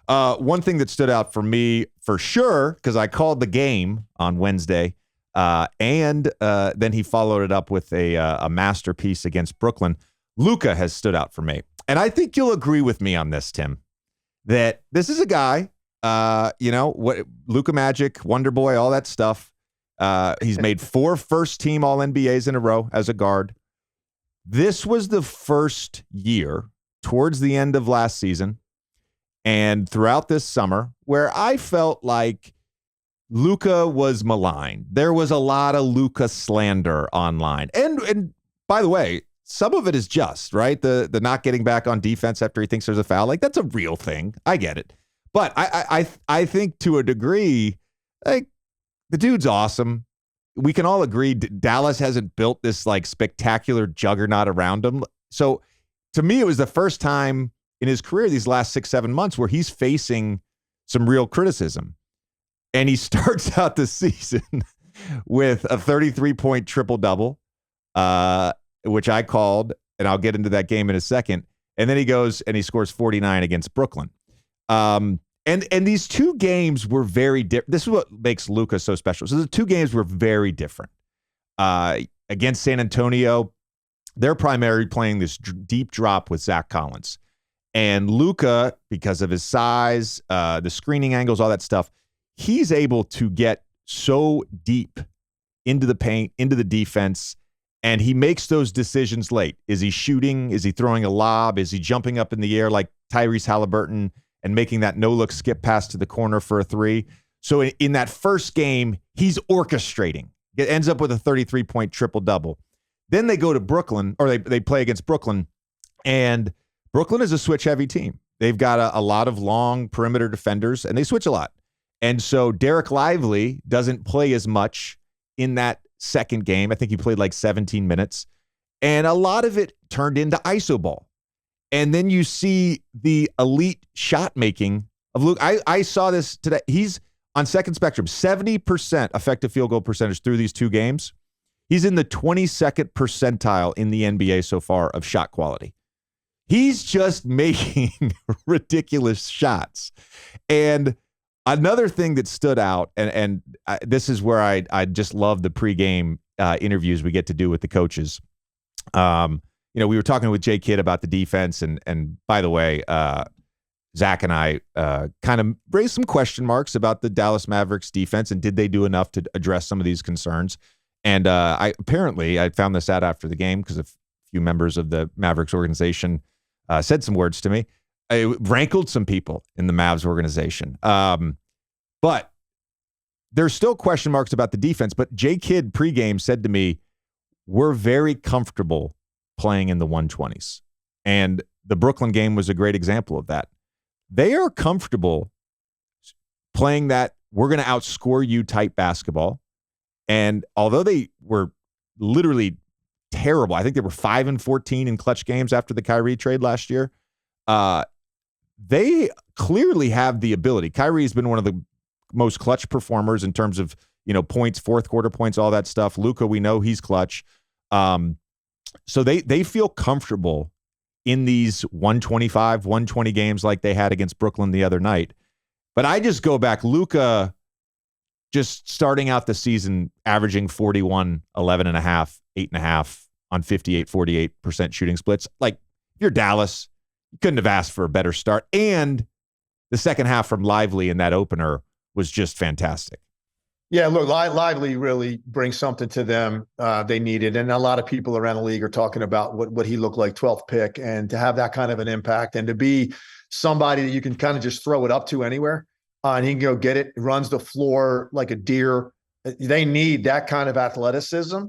One thing that stood out for me for sure, because I called the game on Wednesday, and then he followed it up with a masterpiece against Brooklyn. Luka has stood out for me. And I think you'll agree with me on this, Tim, that this is a guy, Luka Magic, Wonder Boy, all that stuff. He's made 4 first-team All-NBAs in a row as a guard. This was the first year towards the end of last season and throughout this summer where I felt like Luka was maligned. There was a lot of Luka slander online. And by the way, some of it is just, right? The not getting back on defense after he thinks there's a foul. Like, that's a real thing. I get it. But I think to a degree, like, the dude's awesome. We can all agree Dallas hasn't built this like spectacular juggernaut around him. So to me, it was the first time in his career these last 6-7 months where he's facing some real criticism. And he starts out the season with a 33-point triple-double, which I called, and I'll get into that game in a second. And then he goes and he scores 49 against Brooklyn. And these 2 games were very different. This is what makes Luka so special. So the 2 games were very different. Against San Antonio, they're primarily playing this deep drop with Zach Collins. And Luka, because of his size, the screening angles, all that stuff, he's able to get so deep into the paint, into the defense, and he makes those decisions late. Is he shooting? Is he throwing a lob? Is he jumping up in the air like Tyrese Halliburton and making that no-look skip pass to the corner for a 3? So in that first game, he's orchestrating. It ends up with a 33-point triple-double. Then they go to Brooklyn, or they play against Brooklyn, and Brooklyn is a switch-heavy team. They've got a lot of long perimeter defenders, and they switch a lot. And so Dereck Lively doesn't play as much in that second game. I think he played like 17 minutes. And a lot of it turned into iso ball. And then you see the elite shot making of Luke. I saw this today. He's on second spectrum, 70% effective field goal percentage through these 2 games. He's in the 22nd percentile in the NBA so far of shot quality. He's just making ridiculous shots. And another thing that stood out, and this is where I just love the pregame interviews we get to do with the coaches. We were talking with Jay Kidd about the defense, and by the way, Zach and I kind of raised some question marks about the Dallas Mavericks defense, and did they do enough to address some of these concerns? And I found this out after the game because a few members of the Mavericks organization said some words to me. It rankled some people in the Mavs organization. But there's still question marks about the defense. But Jay Kidd pregame said to me, we're very comfortable playing in the 120s. And the Brooklyn game was a great example of that. They are comfortable playing that we're going to outscore you type basketball. And although they were literally terrible, I think they were 5-14 in clutch games after the Kyrie trade last year. They clearly have the ability. Kyrie's been one of the most clutch performers in terms of, points, fourth quarter points, all that stuff. Luka, we know he's clutch. So they feel comfortable in these 125, 120 games like they had against Brooklyn the other night. But I just go back, Luka just starting out the season, averaging 41, 11.5, 8.5 on 48% shooting splits. Like, if you're Dallas, you couldn't have asked for a better start. And the second half from Lively in that opener was just fantastic. Yeah, look, Lively really brings something to them they needed. And a lot of people around the league are talking about what he looked like, 12th pick, and to have that kind of an impact and to be somebody that you can kind of just throw it up to anywhere and he can go get it, runs the floor like a deer. They need that kind of athleticism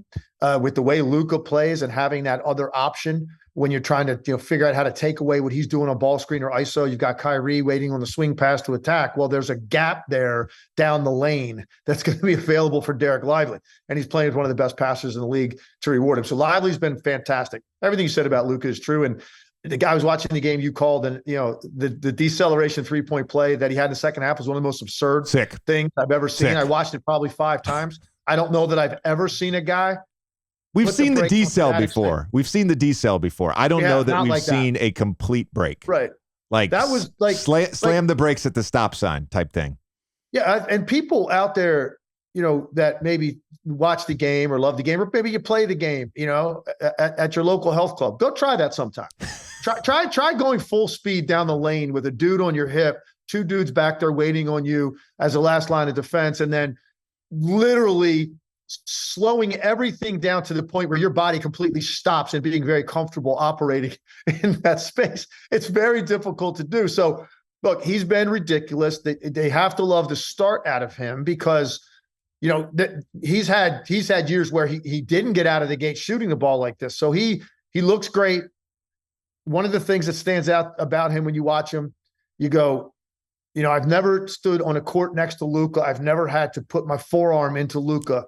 with the way Luka plays and having that other option when you're trying to figure out how to take away what he's doing on ball screen or ISO. You've got Kyrie waiting on the swing pass to attack. Well, there's a gap there down the lane that's going to be available for Dereck Lively. And he's playing with one of the best passers in the league to reward him. So Lively's been fantastic. Everything you said about Luka is true. And the guy was watching the game you called, and the deceleration 3-point play that he had in the second half was one of the most absurd things I've ever seen. I watched it probably 5 times. I don't know that I've ever seen a guy. We've seen the decel before. We've seen the decel before. I don't know that we've seen a complete break. Right. Like that was like slam the brakes at the stop sign type thing. Yeah, and people out there, that maybe watch the game or love the game, or maybe you play the game, at your local health club. Go try that sometime. Try going full speed down the lane with a dude on your hip, two dudes back there waiting on you as the last line of defense, and then literally slowing everything down to the point where your body completely stops and being very comfortable operating in that space. It's very difficult to do. So look, he's been ridiculous. They have to love the start out of him because, he's had years where he didn't get out of the gate shooting the ball like this. So he looks great. One of the things that stands out about him when you watch him, you go, I've never stood on a court next to Luka. I've never had to put my forearm into Luka.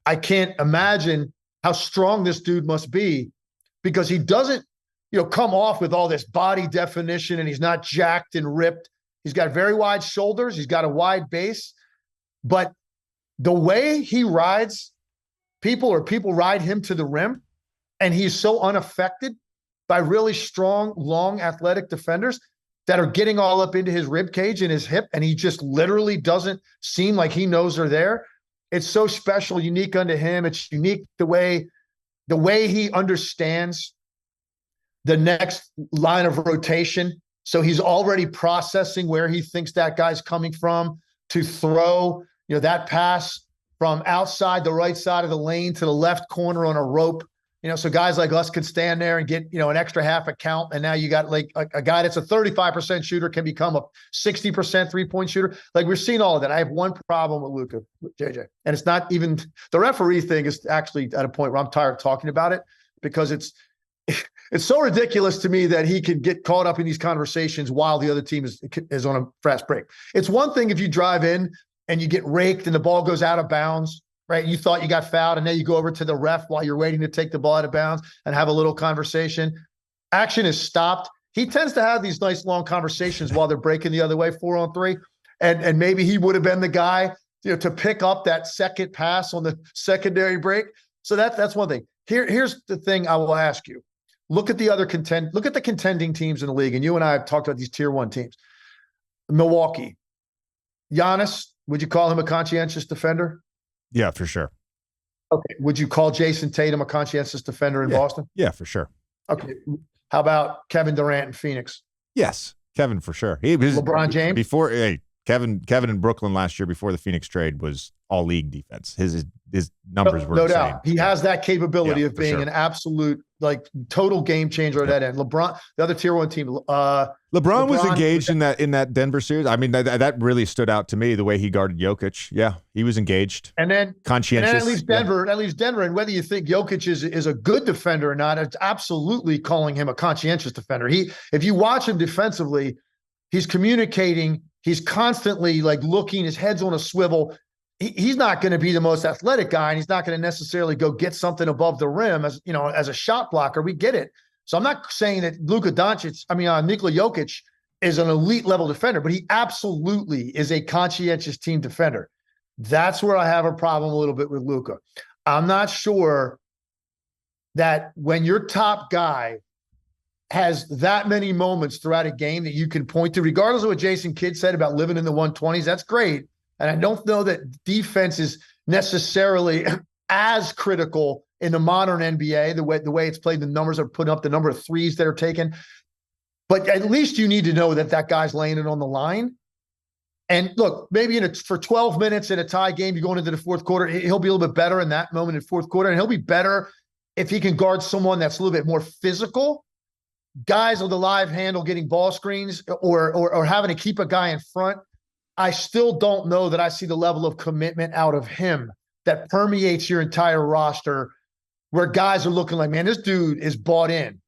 I can't imagine how strong this dude must be because he doesn't, come off with all this body definition and he's not jacked and ripped. He's got very wide shoulders. He's got a wide base. But the way he rides people ride him to the rim, and he's so unaffected by really strong, long, athletic defenders that are getting all up into his rib cage and his hip, and he just literally doesn't seem like he knows they're there. It's so special, unique unto him. It's unique the way he understands the next line of rotation. So he's already processing where he thinks that guy's coming from to throw, that pass from outside the right side of the lane to the left corner on a rope. So guys like us could stand there and get, an extra half a count. And now you got like a guy that's a 35% shooter can become a 60% 3-point shooter. Like we're seeing all of that. I have one problem with Luka, JJ, and it's not even the referee thing is actually at a point where I'm tired of talking about it because it's so ridiculous to me that he can get caught up in these conversations while the other team is on a fast break. It's one thing if you drive in and you get raked and the ball goes out of bounds, right? You thought you got fouled and then you go over to the ref while you're waiting to take the ball out of bounds and have a little conversation. Action is stopped. He tends to have these nice long conversations while they're breaking the other way, 4-on-3. And maybe he would have been the guy, to pick up that second pass on the secondary break. So that's one thing. Here's the thing I will ask you. Look at the contending teams in the league. And you and I have talked about these tier 1 teams. Milwaukee. Giannis, would you call him a conscientious defender? Yeah, for sure. Okay. Would you call Jason Tatum a conscientious defender in Boston? Yeah, for sure. Okay. How about Kevin Durant in Phoenix? Yes, Kevin for sure. He was LeBron James? Kevin in Brooklyn last year before the Phoenix trade was all league defense. His numbers were no insane. doubt. He has that capability of being an absolute total game changer at that end. LeBron, the other tier 1 team. LeBron was engaged in that Denver series. I mean, that really stood out to me the way he guarded Jokic. Yeah, he was engaged. And then conscientious. And then at least Denver. And whether you think Jokic is a good defender or not, it's absolutely calling him a conscientious defender. If you watch him defensively, he's communicating. He's constantly looking. His head's on a swivel. He's not going to be the most athletic guy, and he's not going to necessarily go get something above the rim as a shot blocker. We get it. So I'm not saying that Luka Doncic, Nikola Jokic is an elite level defender, but he absolutely is a conscientious team defender. That's where I have a problem a little bit with Luka. I'm not sure that when your top guy has that many moments throughout a game that you can point to, regardless of what Jason Kidd said about living in the 120s, that's great. And I don't know that defense is necessarily as critical in the modern NBA, the way it's played, the numbers are putting up, the number of threes that are taken. But at least you need to know that guy's laying it on the line. And look, maybe for 12 minutes in a tie game, you're going into the fourth quarter, he'll be a little bit better in that moment in fourth quarter. And he'll be better if he can guard someone that's a little bit more physical. Guys with a live handle getting ball screens or having to keep a guy in front. I still don't know that I see the level of commitment out of him that permeates your entire roster where guys are looking like, man, this dude is bought in.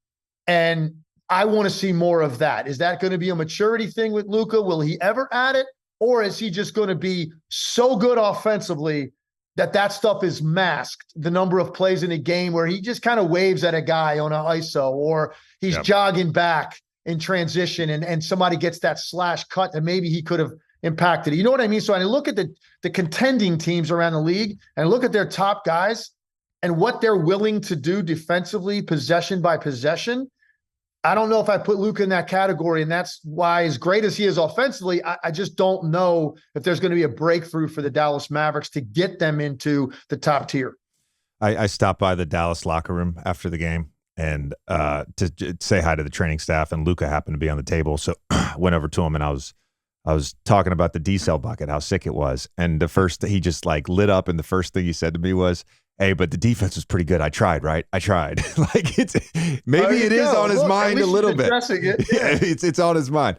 And I want to see more of that. Is that going to be a maturity thing with Luka? Will he ever add it? Or is he just going to be so good offensively that stuff is masked? The number of plays in a game where he just kind of waves at a guy on an ISO, or he's jogging back in transition and somebody gets that slash cut and maybe he could have impacted it. You know what I mean? So I look at the contending teams around the league and look at their top guys and what they're willing to do defensively, possession by possession. I don't know if I put Luka in that category, and that's why, as great as he is offensively, I just don't know if there's going to be a breakthrough for the Dallas Mavericks to get them into the top tier. I stopped by the Dallas locker room after the game and to say hi to the training staff, and Luka happened to be on the table, so I went over to him and I was talking about the D-cell bucket, how sick it was, and the first he just like lit up, and the first thing he said to me was, "Hey, but the defense was pretty good. I tried, right? I tried." Like it is on his mind a little bit. It. Yeah, it's on his mind.